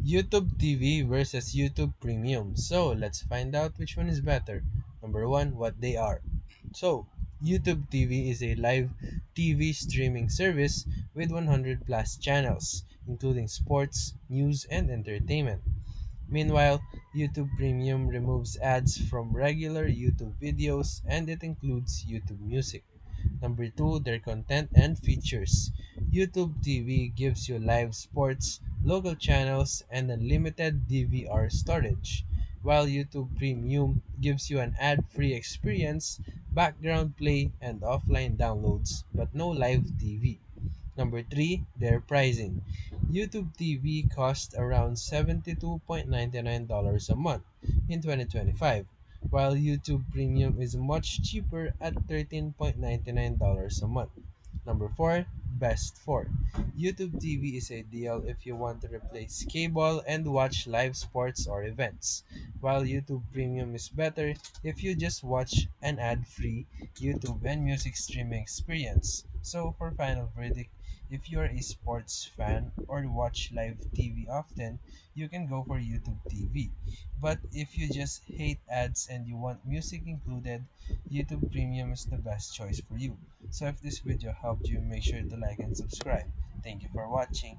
YouTube TV versus YouTube Premium. So let's find out which one is better. Number one, what they are. So, YouTube TV is a live TV streaming service with 100 plus channels, including sports, news, and entertainment. Meanwhile, YouTube Premium removes ads from regular YouTube videos and it includes YouTube Music. Number two, their content and features. YouTube TV gives you live sports, local channels, and unlimited DVR storage, while YouTube Premium gives you an ad-free experience, background play, and offline downloads, but no live TV. Number three, their pricing. YouTube TV costs around $72.99 a month in 2025, while YouTube Premium is much cheaper at $13.99 a month. Number four, best four. YouTube TV is ideal if you want to replace cable and watch live sports or events, while YouTube Premium is better if you just watch an ad-free YouTube and music streaming experience. So for final verdict, if you're a sports fan or watch live TV often, you can go for YouTube TV. But if you just hate ads and you want music included, YouTube Premium is the best choice for you. So if this video helped you, make sure to like and subscribe. Thank you for watching.